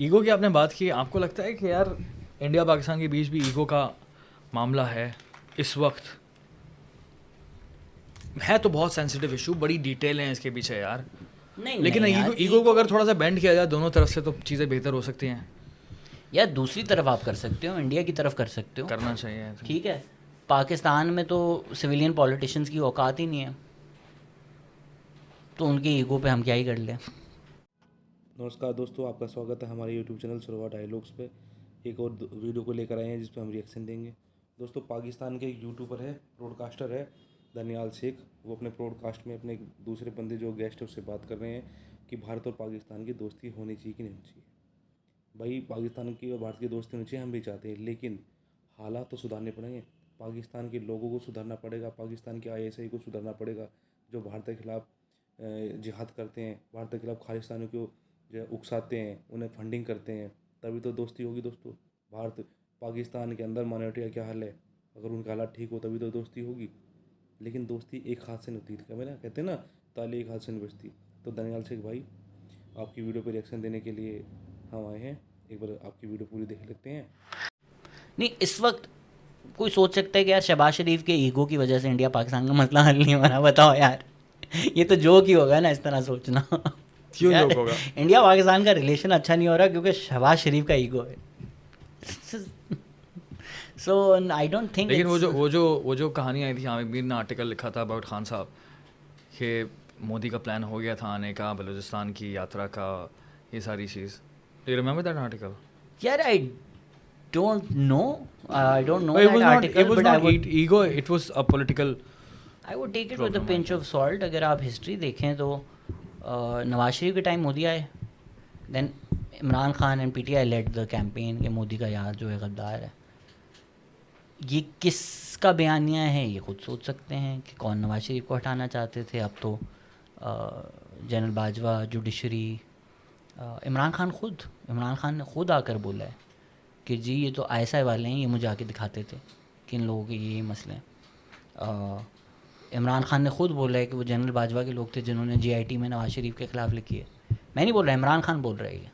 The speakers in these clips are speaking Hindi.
ईगो की आपने बात की, आपको लगता है कि यार इंडिया पाकिस्तान के बीच भी ईगो का मामला है इस वक्त? है तो बहुत सेंसिटिव इशू, बड़ी डिटेल है इसके पीछे यार। नहीं लेकिन नहीं ईगो यार, ईगो को ईगो। अगर थोड़ा सा बेंड किया जाए दोनों तरफ से तो चीज़ें बेहतर हो सकती हैं। यार दूसरी तरफ आप कर सकते हो, इंडिया की तरफ कर सकते हो। करना चाहिए तो। ठीक है, पाकिस्तान में तो सिविलियन पॉलिटिशियंस की औकात ही नहीं है, तो उनके ईगो पे हम क्या ही कर लें। नमस्कार दोस्तों, आपका स्वागत है हमारे यूट्यूब चैनल सुरवा डायलॉग्स पे। एक और वीडियो को लेकर आए हैं जिस पे हम रिएक्शन देंगे। दोस्तों, पाकिस्तान के एक यूट्यूबर है, ब्रॉडकास्टर है, दानियाल शेख। वो अपने ब्रॉडकास्ट में अपने दूसरे बंदे जो गेस्ट है उससे बात कर रहे हैं कि भारत और पाकिस्तान की दोस्ती होनी चाहिए कि नहीं होनी चाहिए। भाई, पाकिस्तान की और भारत की दोस्ती होनी चाहिए, हम भी चाहते हैं, लेकिन हालात तो सुधारने पड़ेंगे। पाकिस्तान के लोगों को सुधारना पड़ेगा, पाकिस्तान के ISI को सुधारना पड़ेगा, जो भारत के खिलाफ जिहाद करते हैं, भारत के खिलाफ खालिस्तानियों को जो है उकसाते हैं, उन्हें फंडिंग करते हैं। तभी तो दोस्ती होगी दोस्तों। भारत पाकिस्तान के अंदर माइनॉरिटी का क्या हाल है, अगर उनका हालात ठीक हो तभी तो दोस्ती होगी। लेकिन दोस्ती एक हाथ से नहीं होती, क्या मैंने कहते हैं ना, ताली एक हाथ से नहीं बजती। तो दनियाल शेख भाई, आपकी वीडियो पर रिएक्शन देने के लिए हम आए हैं। एक बार आपकी वीडियो पूरी देख लेते हैं। नहीं, इस वक्त कोई सोच सकता है कि यार शहबाज शरीफ के ईगो की वजह से इंडिया पाकिस्तान का मसला हल नहीं हो रहा। बताओ यार, ये तो जोक ही होगा ना इस तरह सोचना। क्यों यार, जोक होगा? इंडिया पाकिस्तान का रिलेशन अच्छा नहीं हो रहा क्योंकि शहबाज शरीफ का ईगो है। सो आई डोंट थिंक लेकिन इट्स। वो जो कहानी आई थी, आमिर मीर ने आर्टिकल लिखा था अबाउट खान साहब कि मोदी का प्लान हो गया था आने का, बलूचिस्तान की यात्रा का, ये सारी चीज़। You remember that article? यार I don't know, I don't know It that was not. It article, was but not ego. It was a political I would take it with a problem, I pinch of guess. Salt. अगर आप हिस्ट्री देखें तो नवाज शरीफ के टाइम मोदी आए, then Imran Khan and PTI led the campaign कि मोदी का यार जो है गद्दार है। ये किसका बयानिया है ये खुद सोच सकते हैं कि कौन नवाज शरीफ को हटाना चाहते थे। अब तो जनरल बाजवा, जुडिशरी, इमरान खान ने खुद आकर बोला है कि जी ये तो ISI वाले हैं, ये मुझे आके दिखाते थे कि इन लोगों के ये मसले हैं। इमरान खान ने खुद बोला है कि वो जनरल बाजवा के लोग थे जिन्होंने GIT में नवाज शरीफ के ख़िलाफ़ लिखी है। मैं नहीं बोल रहा, इमरान खान बोल रहा है ये।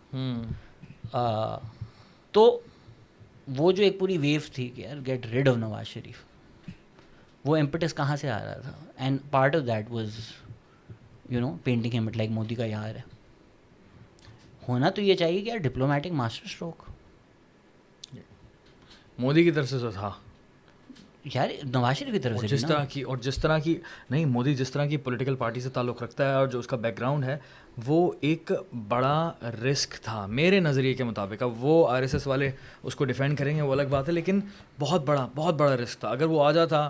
तो वो जो एक पूरी वेव थी कि यार get rid of Nawaz Sharif, वो इम्पटिस कहाँ से आ रहा था? And part of that was painting him like Modi का यार है। होना तो ये चाहिए कि यार डिप्लोमेटिक मास्टर स्ट्रोक। मोदी की तरफ से तो था, यार नवाज शरीफ की तरफ और से भी जिस ना। तरह की नहीं, मोदी जिस तरह की पॉलिटिकल पार्टी से ताल्लुक़ रखता है और जो उसका बैकग्राउंड है, वो एक बड़ा रिस्क था मेरे नज़रिए के मुताबिक। अब वो RSS वाले उसको डिफेंड करेंगे, वो अलग बात है, लेकिन बहुत बड़ा रिस्क था। अगर वो आ जाता,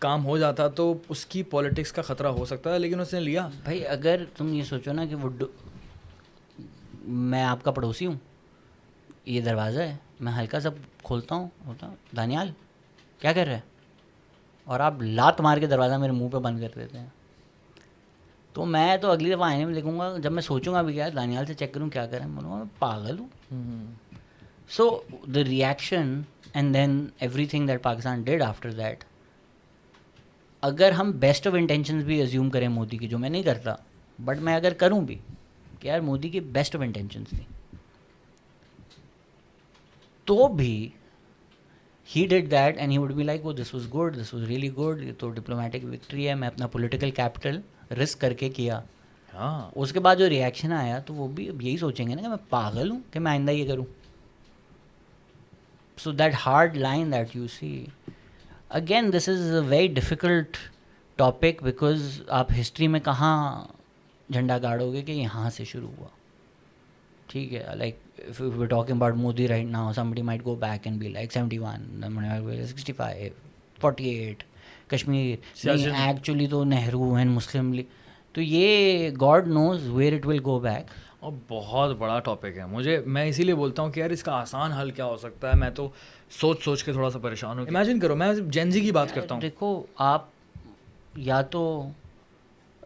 काम हो जाता, तो उसकी पॉलिटिक्स का ख़तरा हो सकता है, लेकिन उसने लिया। भाई अगर तुम ये सोचो ना कि मैं आपका पड़ोसी हूँ, ये दरवाज़ा है, मैं हल्का सा खोलता हूँ, होता हूँ, दानियाल क्या कर रहा है, और आप लात मार के दरवाज़ा मेरे मुंह पे बंद कर देते हैं, तो मैं तो अगली दफ़ा आईने में देखूंगा, जब मैं सोचूंगा भी क्या दानियाल से चेक करूँ क्या करें, मैं बोलूँगा मैं पागल हूँ। So the reaction and then everything that Pakistan did after that, अगर हम बेस्ट ऑफ इंटेंशंस भी एज्यूम करें मोदी की, जो मैं नहीं करता, बट मैं अगर करूँ भी कि यार मोदी की बेस्ट ऑफ इंटेंशंस थी, तो भी he did that and he would be like वो this was good, this was really good, ये तो डिप्लोमेटिक विक्ट्री है, मैं अपना पॉलिटिकल कैपिटल रिस्क करके किया। हाँ, उसके बाद जो रिएक्शन आया तो वो भी अब यही सोचेंगे ना कि मैं पागल हूँ कि मैं आइंदा ये करूँ। So that hard line that you see, again this is a very difficult topic, because आप हिस्ट्री में कहाँ झंडा गाड़ोगे कि यहाँ से शुरू हुआ। ठीक है, like if we're talking about Modi right now, somebody might go back and be like 71, 65, 48, Kashmir नहीं, एक्चुअली तो नेहरू एंड मुस्लिम लीग, तो ये God knows where it will go back. और बहुत बड़ा टॉपिक है। मैं इसीलिए बोलता हूँ कि यार इसका आसान हल क्या हो सकता है। मैं तो सोच के थोड़ा सा परेशान हूँ। इमेजिन करो, मैं जेनजी की बात करता हूँ। देखो आप, या तो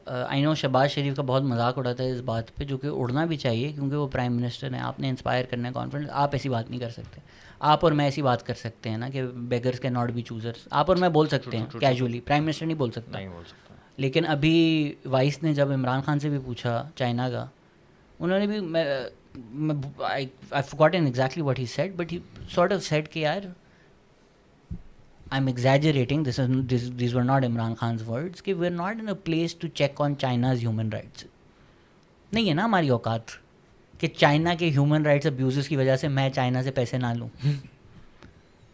आई नो शहबाज शरीफ का बहुत मजाक उड़ाता है इस बात पे, जो कि उड़ना भी चाहिए क्योंकि वो प्राइम मिनिस्टर हैं, आपने इंस्पायर करना है कॉन्फिडेंस। आप ऐसी बात नहीं कर सकते। आप और मैं ऐसी बात कर सकते हैं ना कि beggars can not be choosers, आप और मैं बोल सकते हैं कैजुअली, प्राइम मिनिस्टर नहीं बोल सकता। नहीं बोल सकता। लेकिन अभी वाइस ने जब इमरान खान से भी पूछा चाइना का, उन्होंने भी I've forgotten exactly what he said, but he sort of said कि यार I'm exaggerating, these were not Imran Khan's words, कि we're not in a place to check on China's human rights. नहीं है ना हमारी औकात कि चाइना के ह्यूमन राइट्स अब्यूज़ की वजह से मैं चाइना से पैसे ना लूँ.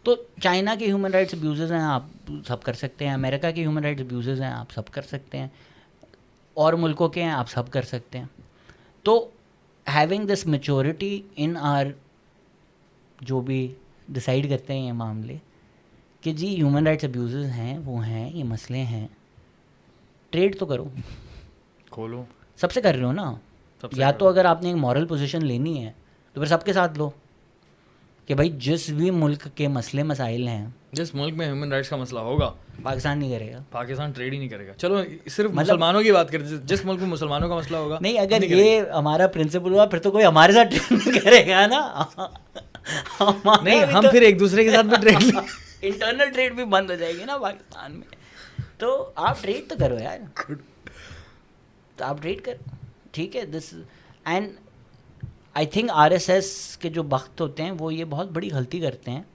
तो चाइना के ह्यूमन राइट्स अब्यूज़ हैं, आप सब कर सकते हैं. अमेरिका के ह्यूमन राइट्स अब्यूज़ हैं, आप सब कर सकते हैं. और मुल्कों के हैं, आप सब कर सकते हैं. तो having this maturity in are, जो भी डिसाइड करते हैं ये मामले कि जी ह्यूमन राइट्स अब्यूज़ हैं, वो हैं, ये मसले हैं, ट्रेड तो करो, खोलो, सबसे कर रहे हो ना. या तो अगर आपने एक मॉरल पोजीशन लेनी है तो फिर सबके साथ लो कि भाई जिस भी मुल्क के मसले मसाइल हैं, जिस मुल्क में ह्यूमन राइट्स का मसला होगा पाकिस्तान नहीं करेगा, पाकिस्तान ट्रेड ही नहीं करेगा. चलो सिर्फ मुसलमानों की बात करें, जिस मुल्क में मुसलमानों का मसला होगा नहीं, अगर ये हमारा प्रिंसिपल हुआ फिर तो कोई हमारे साथ ट्रेड नहीं करेगा ना. नहीं, हम फिर एक दूसरे के साथ भी ट्रेड इंटरनल ट्रेड भी बंद हो जाएगी ना पाकिस्तान में. तो आप ट्रेड तो करो यार, तो आप ट्रेड करो, ठीक है. This and I think RSS के जो वक्त होते हैं वो ये बहुत बड़ी गलती करते हैं.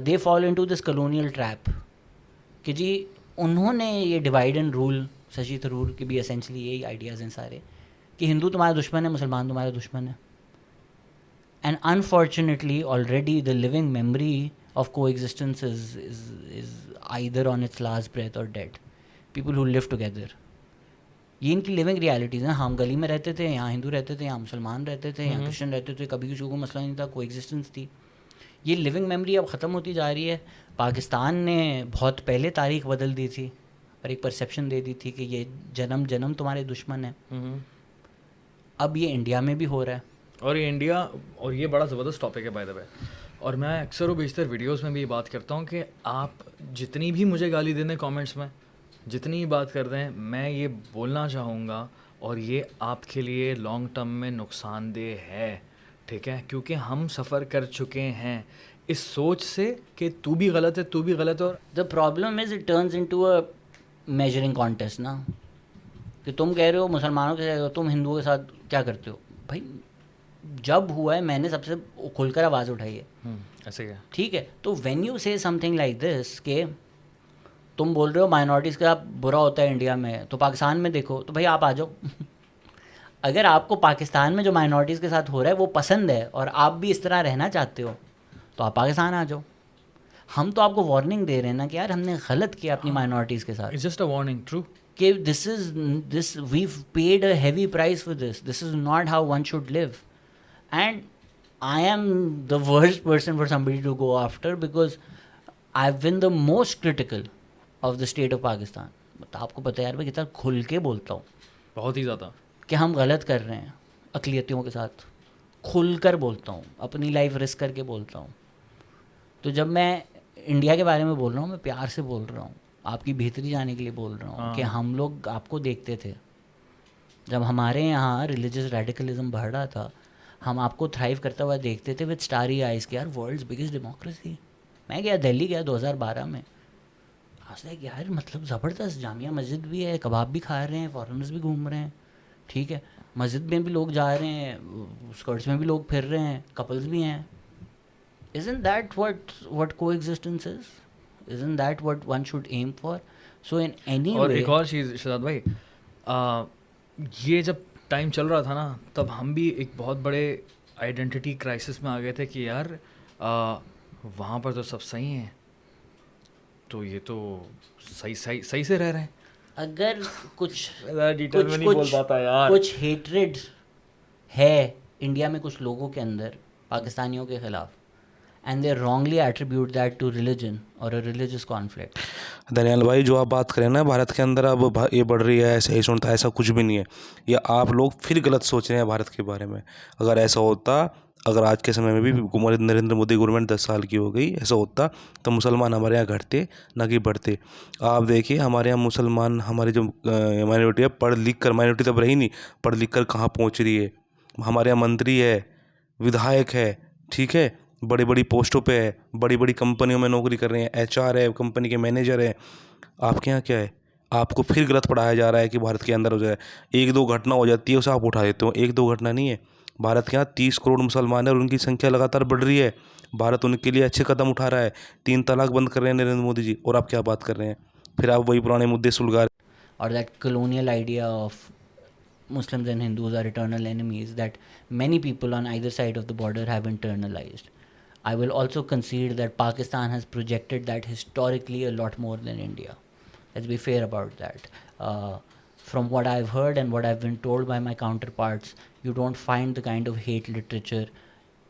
They fall into this colonial trap कि जी उन्होंने ये divide and rule, Shashi Tharoor के भी एसेंशली यही आइडियाज़ हैं सारे कि हिंदू तुम्हारा दुश्मन है, मुसलमान तुम्हारा दुश्मन है. And unfortunately already the living memory of coexistence is either on its last breath or dead. People who live together, ये इनकी लिविंग रियलिटीज़ हैं. हम गली में रहते थे, यहाँ हिंदू रहते थे, यहाँ मुसलमान रहते थे, यहाँ क्रिश्चियन रहते थे, कभी किसी को मसला नहीं था, कोएग्जिस्टेंस थी. ये लिविंग मेमोरी अब ख़त्म होती जा रही है. पाकिस्तान ने बहुत पहले तारीख बदल दी थी और एक परसेप्शन दे दी थी कि ये जन्म जन्म तुम्हारे दुश्मन है. अब ये इंडिया में भी हो रहा है. और ये इंडिया, और ये बड़ा ज़बरदस्त टॉपिक है बाय द वे. और मैं अक्सर व बेशतर वीडियोस में भी ये बात करता हूँ कि आप जितनी भी मुझे गाली दें कमेंट्स में, जितनी बात कर दें, मैं ये बोलना चाहूँगा और ये आपके लिए लॉन्ग टर्म में नुकसानदेह है, ठीक है. क्योंकि हम सफ़र कर चुके हैं इस सोच से कि तू भी गलत है, तू भी गलत है. और the problem is it turns into a measuring contest ना, कि तुम कह रहे हो मुसलमानों के साथ, तुम हिंदुओं के साथ क्या करते हो. भाई जब हुआ है मैंने सबसे खुलकर आवाज़ उठाई है, ऐसे क्या, ठीक है. तो व्हेन यू से समथिंग लाइक दिस कि तुम बोल रहे हो माइनॉरिटीज़ का बुरा होता है इंडिया में, तो पाकिस्तान में देखो, तो भाई आप आ जाओ. अगर आपको पाकिस्तान में जो माइनॉरिटीज़ के साथ हो रहा है वो पसंद है और आप भी इस तरह रहना चाहते हो तो आप पाकिस्तान आ जाओ. हम तो आपको वार्निंग दे रहे हैं ना कि यार हमने गलत किया अपनी माइनॉरिटीज़ के साथ. It's just a warning. True कि this we paid a heavy price for this is not how one should live. And I am the worst person for somebody to go after because I've been the most critical of the state of Pakistan. तो आपको पता है यार मैं कितना खुल के बोलता हूँ, बहुत ही ज़्यादा, कि हम गलत कर रहे हैं अक़लियतियों के साथ. खुल कर बोलता हूँ, अपनी लाइफ रिस्क करके बोलता हूँ. तो जब मैं इंडिया के बारे में बोल रहा हूँ, मैं प्यार से बोल रहा हूँ, आपकी बेहतरी जाने के लिए बोल रहा हूँ कि हम लोग आपको देखते थे जब हमारे यहाँ रिलीजियस रेडिकलिज्म बढ़ रहा था. हम आपको थ्राइव करता हुआ देखते थे विद स्टारी आइज़ के, यार वर्ल्ड्स बिगेस्ट डेमोक्रेसी. मैं गया दिल्ली गया 2012 में, आज तक यार मतलब ज़बरदस्त जामिया मस्जिद भी है, कबाब भी खा रहे हैं, फॉरेनर्स भी घूम रहे हैं, ठीक है. मस्जिद में भी लोग जा रहे हैं, स्कर्ट्स में भी लोग फिर रहे हैं, कपल्स भी हैं. Isn't that what coexistence is? Isn't that what one should aim for? So in any और way, एक और चीज़ शहजाद भाई, ये जब टाइम चल रहा था ना, तब हम भी एक बहुत बड़े आइडेंटिटी क्राइसिस में आ गए थे कि यार वहाँ पर तो सब सही हैं, तो ये तो सही से रह रहे हैं. अगर कुछ डिटेल में नहीं बोल पाता यार. कुछ हेट्रेड है इंडिया में कुछ लोगों के अंदर पाकिस्तानियों के खिलाफ, and they wrongly attribute that to religion or a religious conflict. Daniyal भाई, जो आप बात करें ना भारत के अंदर अब ये बढ़ रही है, ऐसा ही सुनता, ऐसा कुछ भी नहीं है. ये आप लोग फिर गलत सोच रहे हैं भारत के बारे में. अगर ऐसा होता, अगर आज के समय में भी नरेंद्र मोदी गवर्नमेंट 10 साल की हो गई, ऐसा होता तो मुसलमान हमारे यहाँ घटते ना कि बढ़ते. आप देखिए हमारे यहाँ मुसलमान, हमारी जो माइनॉरिटी है, पढ़ लिख कर, माइनॉरिटी तब रही नहीं, पढ़ लिख कर कहाँ पहुँच रही है. हमारे यहाँ मंत्री है, विधायक है, ठीक है, बड़ी बड़ी पोस्टों पे है, बड़ी बड़ी कंपनियों में नौकरी कर रहे हैं, HR है, कंपनी के मैनेजर है. आपके यहाँ क्या है? आपको फिर गलत पढ़ाया जा रहा है कि भारत के अंदर हो जाए, 1-2 घटना हो जाती है उसे आप उठा देते हो. 1-2 घटना नहीं है, भारत के यहाँ 30 करोड़ मुसलमान हैं और उनकी संख्या लगातार बढ़ रही है। भारत उनके लिए अच्छे कदम उठा रहा है, 3 तलाक बंद कर रहे हैं नरेंद्र मोदी जी, और आप क्या बात कर रहे हैं? फिर आप वही पुराने मुद्दे सुलगा रहे or that colonial idea of Muslims and Hindus are eternal enemies that many people on either side of the border have internalized. I will also concede that Pakistan has projected that historically a lot more than India. Let's be fair about that. From what I've heard and what I've been told by my counterparts, you don't find the kind of hate literature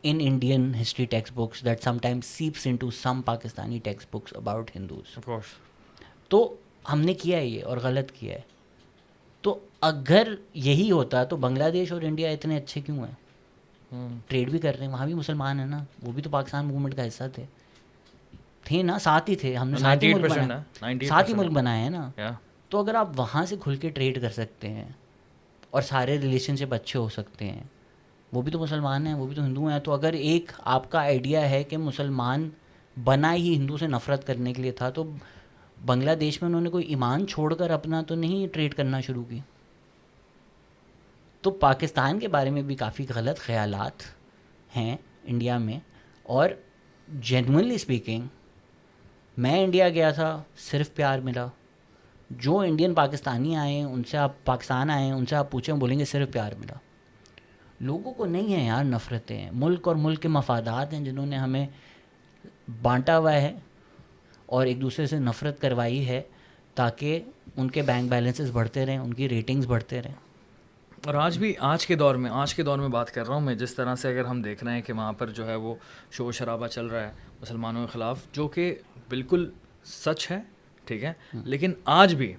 in Indian history textbooks that sometimes seeps into some Pakistani textbooks about Hindus. Of course. तो हमने किया है ये और गलत किया है. तो अगर यही होता तो बांग्लादेश और इंडिया इतने अच्छे क्यों हैं? ट्रेड भी कर रहे हैं, वहाँ भी मुसलमान है ना, वो भी तो पाकिस्तान मूवमेंट का हिस्सा थे ना, साथ ही थे, हमने साथ ही मुल्क बनाए, साथ ही मुल्क बनाए हैं ना. तो अगर आप वहाँ से खुल के ट्रेड कर सकते हैं और सारे रिलेशनशिप अच्छे हो सकते हैं, वो भी तो मुसलमान हैं, वो भी तो हिंदू हैं. तो अगर एक आपका आइडिया है कि मुसलमान बना ही हिंदू से नफ़रत करने के लिए था, तो बांग्लादेश में उन्होंने कोई ईमान छोड़कर अपना तो नहीं ट्रेड करना शुरू की. तो पाकिस्तान के बारे में भी काफ़ी गलत ख्यालात हैं इंडिया में. और जेन्युइनली स्पीकिंग, मैं इंडिया गया था, सिर्फ प्यार मिला. जो इंडियन पाकिस्तानी आए उनसे, आप पाकिस्तान आए उनसे आप पूछें, बोलेंगे सिर्फ प्यार मिला. लोगों को नहीं है यार नफ़रतें हैं, मुल्क और मुल्क के मफादात हैं जिन्होंने हमें बांटा हुआ है और एक दूसरे से नफ़रत करवाई है ताकि उनके बैंक बैलेंसेस बढ़ते रहें, उनकी रेटिंग्स बढ़ते रहें. और आज भी आज के दौर में बात कर रहा हूँ मैं, जिस तरह से अगर हम देख रहे हैं कि वहाँ पर जो है वो शोर शराबा चल रहा है मुसलमानों के ख़िलाफ़, जो कि बिल्कुल सच है, ठीक है. लेकिन आज भी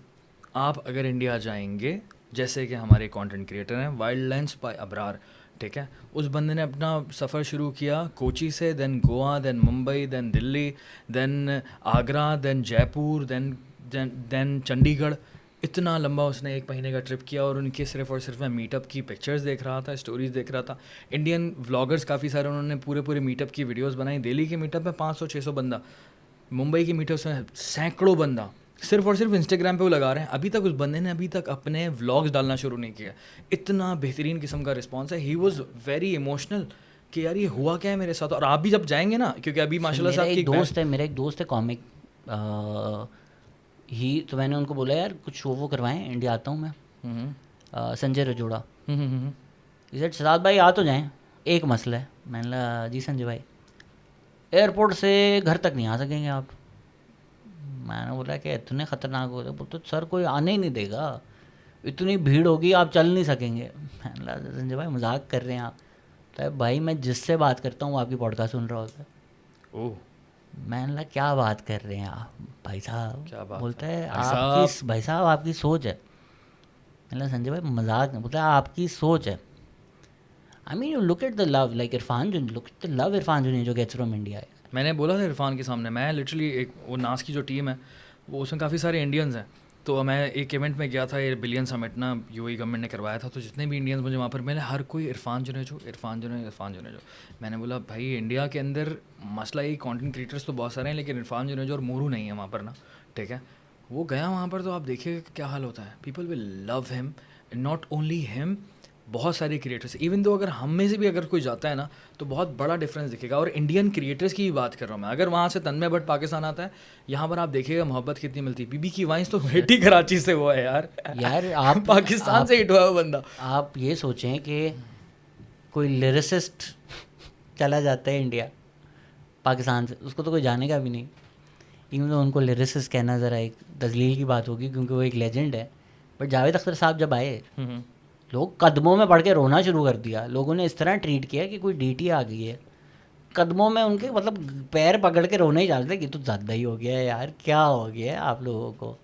आप अगर इंडिया जाएंगे, जैसे कि हमारे कंटेंट क्रिएटर हैं वाइल्ड लेंस बाय अबरार, ठीक है, उस बंदे ने अपना सफ़र शुरू किया कोची से, then Goa, then Mumbai, then Delhi, then Agra, then Jaipur, then Chandigarh. इतना लंबा उसने 1 महीने का ट्रिप किया और उनके सिर्फ और सिर्फ मैं मीटअप की पिक्चर्स देख रहा था, स्टोरीज़ देख रहा था. इंडियन व्लॉगर्स काफ़ी सारे, उन्होंने पूरे मीटअप की वीडियोस बनाई. दिल्ली के मीटअप में 500-600 बंदा, मुंबई की मीटअप्स में सैकड़ों बंदा, सिर्फ और सिर्फ इंस्टाग्राम पे वो लगा रहे हैं. अभी तक उस बंदे ने अभी तक अपने व्लॉग्स डालना शुरू नहीं किया. इतना बेहतरीन किस्म का रिस्पॉन्स है. ही वॉज वेरी इमोशनल कि यार ये हुआ क्या है मेरे साथ. और आप भी जब जाएंगे ना, क्योंकि अभी माशाल्लाह से आपकी मेरा एक दोस्त है कॉमिक ही, तो मैंने उनको बोला यार कुछ वो करवाएं, इंडिया आता हूँ मैं. संजय रजोड़ा. शहजाद भाई आ तो जाएँ, एक मसला है. मैंने कहा जी संजय भाई, एयरपोर्ट से घर तक नहीं आ सकेंगे आप. मैंने बोला कि इतने ख़तरनाक हो गए. तो सर कोई आने ही नहीं देगा, इतनी भीड़ होगी, आप चल नहीं सकेंगे. मैंने कहा संजय भाई मजाक कर रहे हैं आप. तो भाई मैं जिससे बात करता हूँ वो आपकी पॉडकास्ट सुन रहा होता है. ओह, मैंने कहा क्या बात कर रहे हैं आप भाई साहब. क्या बात बोलता है आपकी, भाई साहब आपकी सोच है. मैंने संजय भाई मजाक नहीं. बोलता है आपकी सोच है. I mean you look at the love, like Irfan जुनी, look at the love Irfan जुनी जो गेट्स फ्रॉम इंडिया. मैंने बोला था इरफान के सामने, मैं लिटरली एक वो नास की जो टीम है वो, उसमें काफ़ी सारे इंडियन्स हैं. तो मैं एक इवेंट में गया था, ये बिलियन समिट ना यूएई गवर्नमेंट ने करवाया था. तो जितने भी इंडियंस मुझे वहाँ पर मिले, हर कोई इरफान जुनेजो. मैंने बोला भाई इंडिया के अंदर मसला ही कंटेंट क्रिएटर्स तो बहुत सारे हैं, लेकिन इरफान जुनेजो और मोरू नहीं है वहाँ पर ना, ठीक है. वो गया वहाँ पर तो आप देखिए क्या हाल होता है. People will love him, not only him, बहुत सारे क्रिएटर्स. इवन दो अगर हम में से भी अगर कोई जाता है ना तो बहुत बड़ा डिफरेंस दिखेगा. और इंडियन क्रिएटर्स की ही बात कर रहा हूँ मैं. अगर वहाँ से तन्मय भट्ट पाकिस्तान आता है, यहाँ पर आप देखिएगा मोहब्बत कितनी मिलती है. बीबी की वाइंस तो हिट कराची से हुआ है यार आप पाकिस्तान से हिट हुआ है बंदा. आप ये सोचें कि कोई लिरिसिस्ट चला जाता है इंडिया पाकिस्तान से, उसको तो कोई जानेगा भी नहीं. इवन तो उनको लिरिसिस्ट कहना ज़रा एक तजलील की बात होगी क्योंकि वो एक लेजेंड है. बट जावेद अख्तर साहब जब आए, लोग कदमों में पड़ के रोना शुरू कर दिया. लोगों ने इस तरह ट्रीट किया कि कोई डीटी आ गई है. कदमों में उनके मतलब पैर पकड़ के रोना ही चाहते कि तो ज़्यादा ही हो गया है यार, क्या हो गया है आप लोगों को.